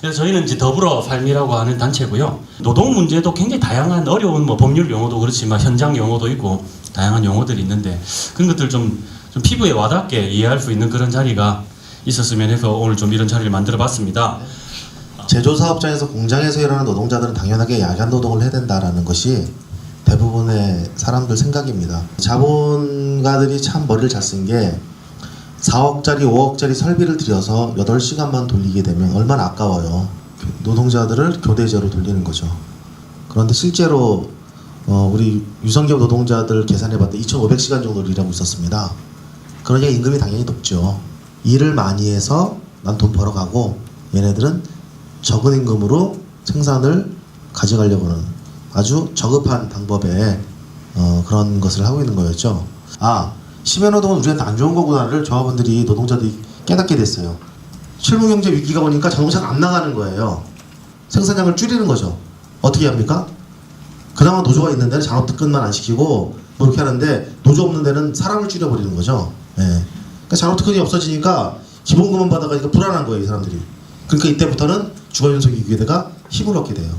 그래서 저희는 이제 더불어 삶이라고 하는 단체고요. 노동 문제도 굉장히 다양한 어려운 뭐 법률 용어도 그렇지만 현장 용어도 있고 다양한 용어들이 있는데 그런 것들 좀 피부에 와닿게 이해할 수 있는 그런 자리가 있었으면 해서 오늘 좀 이런 자리를 만들어봤습니다. 제조사업장에서 공장에서 일하는 노동자들은 당연하게 야간 노동을 해야 된다라는 것이 대부분의 사람들 생각입니다. 자본가들이 참 머리를 잘 쓴 게 4억짜리 5억짜리 설비를 들여서 8시간만 돌리게 되면 얼마나 아까워요. 노동자들을 교대제로 돌리는 거죠. 그런데 실제로 우리 유성기업 노동자들 계산해봤을 때 2,500시간 정도를 일하고 있었습니다. 그러니까 임금이 당연히 높죠. 일을 많이 해서 난 돈 벌어가고 얘네들은 적은 임금으로 생산을 가져가려고 하는 아주 저급한 방법의 그런 것을 하고 있는 거였죠. 심해노동은 우리한테 안 좋은 거구나를 조합원들이 노동자들이 깨닫게 됐어요. 실무경제 위기가 오니까 자동차가 안 나가는 거예요. 생산량을 줄이는 거죠. 어떻게 합니까? 그나마 노조가 있는 데는 잔업특근만 안 시키고 뭐 이렇게 하는데 노조 없는 데는 사람을 줄여버리는 거죠. 예. 그러니까 잔업특근이 없어지니까 기본급만 받아가니까 불안한 거예요, 이 사람들이. 그러니까 이때부터는 주거연속위기대가 힘을 얻게 돼요.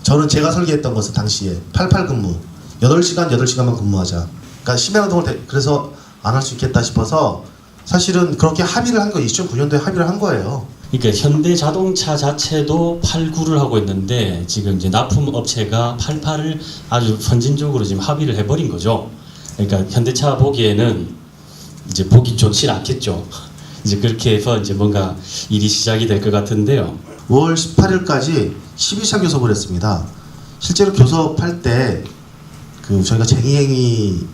저는 제가 설계했던 것은 당시에 88 근무, 8시간 8시간만 근무하자. 그러니까 심해노동을 그래서 안 할 수 있겠다 싶어서 사실은 그렇게 합의를 한 거예요. 2009년도에 합의를 한 거예요. 그러니까 현대자동차 자체도 89를 하고 있는데 지금 이제 납품업체가 88을 아주 선진적으로 지금 합의를 해버린 거죠. 그러니까 현대차 보기에는 이제 보기 좋진 않겠죠. 이제 그렇게 해서 이제 뭔가 일이 시작이 될 것 같은데요. 5월 18일까지 12차 교섭을 했습니다. 실제로 교섭할 때 저희가 쟁의행위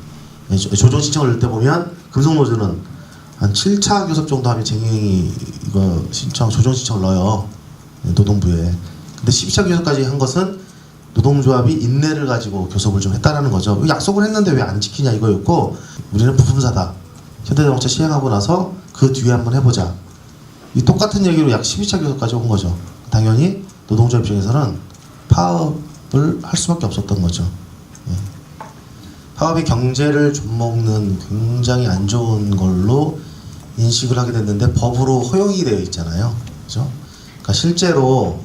조정 신청을 넣을 때 보면 금속노조는 한 7차 교섭 정도 하면 쟁의행위 이거 조정 신청을 넣어요. 노동부에. 근데 12차 교섭까지 한 것은 노동조합이 인내를 가지고 교섭을 좀 했다라는 거죠. 약속을 했는데 왜 안 지키냐 이거였고 우리는 부품사다. 현대자동차 시행하고 나서 그 뒤에 한번 해보자. 이 똑같은 얘기로 약 12차 교섭까지 온 거죠. 당연히 노동조합 입장에서는 파업을 할 수밖에 없었던 거죠. 예. 파업이 경제를 좀먹는 굉장히 안 좋은 걸로 인식을 하게 됐는데 법으로 허용이 되어 있잖아요. 그죠? 그러니까 실제로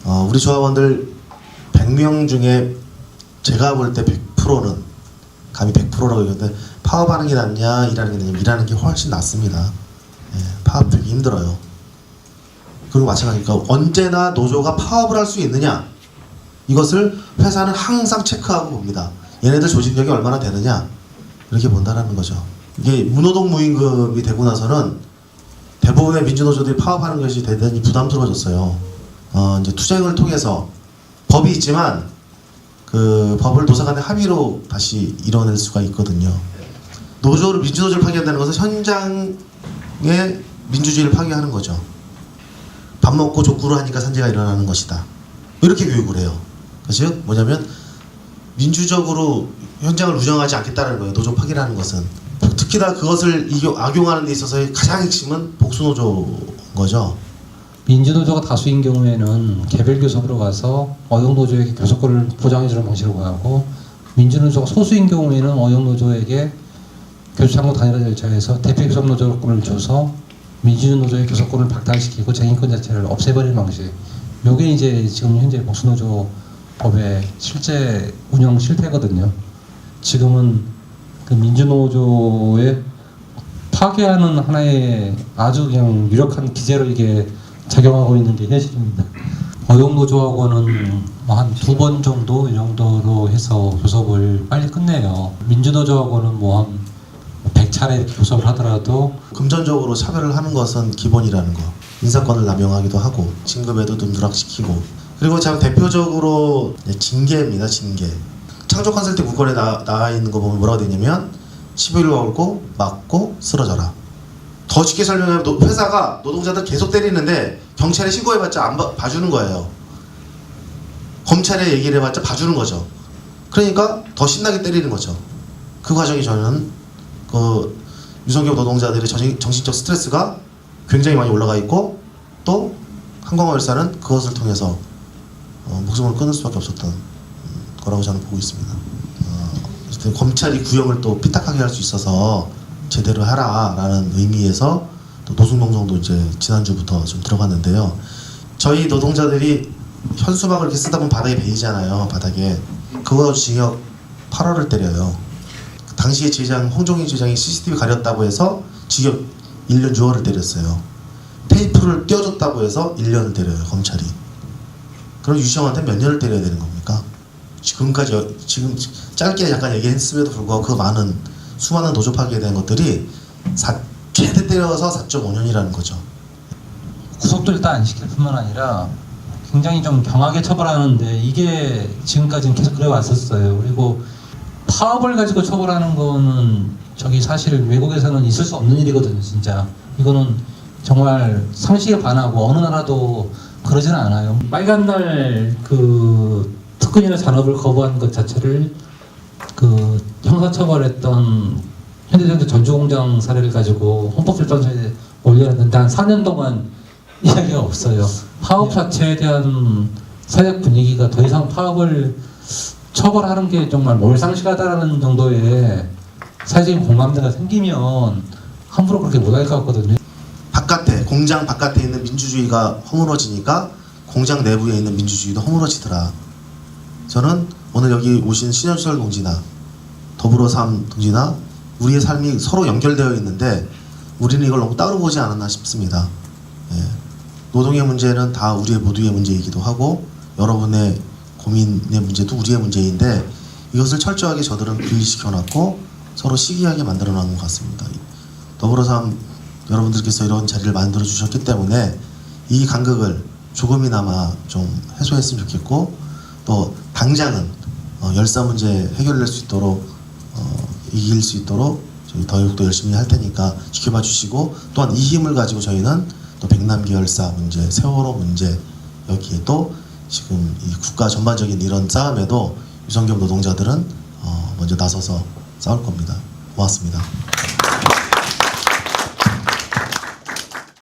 우리 조합원들 100명 중에 제가 볼 때 100%는 감히 100%라고 얘기하는데 파업하는 게 낫냐 일하는 게 낫냐 일하는 게 훨씬 낫습니다. 예, 파업 되게 힘들어요. 그리고 마찬가지니까 언제나 노조가 파업을 할 수 있느냐 이것을 회사는 항상 체크하고 봅니다. 얘네들 조직력이 얼마나 되느냐 이렇게 본다라는 거죠. 이게 무노동 무임금이 되고 나서는 대부분의 민주노조들이 파업하는 것이 대단히 부담스러워졌어요. 이제 투쟁을 통해서 법이 있지만 그 법을 노사 간의 합의로 다시 이뤄낼 수가 있거든요. 민주노조를 파괴한다는 것은 현장의 민주주의를 파괴하는 거죠. 밥 먹고 족구를 하니까 산재가 일어나는 것이다. 이렇게 교육을 해요. 즉 뭐냐면 민주적으로 현장을 운영하지 않겠다는 거예요. 노조 파괴라는 것은. 특히나 그것을 악용하는 데 있어서의 가장 핵심은 복수노조인 거죠. 민주노조가 다수인 경우에는 개별교섭으로 가서 어용노조에게 교섭권을 보장해주는 방식으로 가고 민주노조가 소수인 경우에는 어용노조에게 교섭창구 단일화 절차에서 대표교섭노조권을 줘서 민주노조의 교섭권을 박탈시키고 쟁의권 자체를 없애버리는 방식. 요게 이제 지금 현재 복수노조 법의 실제 운영 실태거든요. 지금은 그 민주노조에 파괴하는 하나의 아주 그냥 유력한 기제로 이게 작용하고 있는 게 현실입니다. 어용노조하고는 한 2번 정도 이 정도로 해서 교섭을 빨리 끝내요. 민주노조하고는 한 100차례 교섭을 하더라도 금전적으로 차별을 하는 것은 기본이라는 거. 인사권을 남용하기도 하고 진급에도 좀 누락시키고 그리고 참 대표적으로 징계입니다. 징계. 창조 컨설팅 문건에 나와 있는 거 보면 뭐라고 되냐면 11일 걸고 맞고 쓰러져라. 더 쉽게 설명하면 회사가 노동자들 계속 때리는데 경찰에 신고해봤자 안 봐주는 거예요. 검찰에 얘기를 해봤자 봐주는 거죠. 그러니까 더 신나게 때리는 거죠. 그 과정이 저는 유성기업 노동자들의 정신적 스트레스가 굉장히 많이 올라가 있고 또 한광화열사는 그것을 통해서 목숨을 끊을 수밖에 없었던 거라고 저는 보고 있습니다. 검찰이 구형을 또 삐딱하게 할 수 있어서 제대로 하라라는 의미에서 또 노숙농성도 이제 지난주부터 좀 들어갔는데요. 저희 노동자들이 현수막을 이렇게 쓰다 보면 바닥에 베이잖아요. 바닥에. 그거 징역 8월을 때려요. 당시에 지회장 홍종인 지회장이 CCTV 가렸다고 해서 징역 1년 6월을 때렸어요. 테이프를 띄워줬다고 해서 1년을 때려요. 검찰이. 그럼 유시영한테 몇 년을 때려야 되는 겁니까? 지금까지 지금 짧게 약간 얘기했음에도 불구하고 그 많은 수많은 노조 파기에 대한 것들이 최대 때려서 4.5년이라는 거죠. 구속도 일단 안 시킬 뿐만 아니라 굉장히 좀 경하게 처벌하는데 이게 지금까지는 계속 그래 왔었어요. 그리고 파업을 가지고 처벌하는 거는 저기 사실 외국에서는 있을 수 없는 일이거든요. 진짜 이거는 정말 상식에 반하고 어느 나라도 그러지는 않아요. 빨간 날 그 특근이나 잔업을 거부한 것 자체를 그 형사처벌했던 현대전자 전주공장 사례를 가지고 헌법재판소에 올려놨는데 한 4년 동안 이야기가 없어요. 파업 자체에 대한 사회적 분위기가 더 이상 파업을 처벌하는 게 정말 몰상식하다라는 정도의 사회적인 공감대가 생기면 함부로 그렇게 못할 것 같거든요. 바깥에 공장 바깥에 있는 민주주의가 허물어지니까 공장 내부에 있는 민주주의도 허물어지더라. 저는 오늘 여기 오신 신현철 동지나 더불어삶 동지나 우리의 삶이 서로 연결되어 있는데 우리는 이걸 너무 따로 보지 않았나 싶습니다. 예. 노동의 문제는 다 우리의 모두의 문제이기도 하고 여러분의 고민의 문제도 우리의 문제인데 이것을 철저하게 저들은 분리시켜놨고 서로 시기하게 만들어 놓은 것 같습니다. 더불어삶 여러분들께서 이런 자리를 만들어 주셨기 때문에 이 간극을 조금이나마 좀 해소했으면 좋겠고 또 당장은 열사 문제 해결될 수 있도록 이길 수 있도록 저희 더욱더 열심히 할 테니까 지켜봐 주시고 또한 이 힘을 가지고 저희는 또 백남기 열사 문제, 세월호 문제 여기에 또 지금 이 국가 전반적인 이런 싸움에도 유성겸 노동자들은 먼저 나서서 싸울 겁니다. 고맙습니다.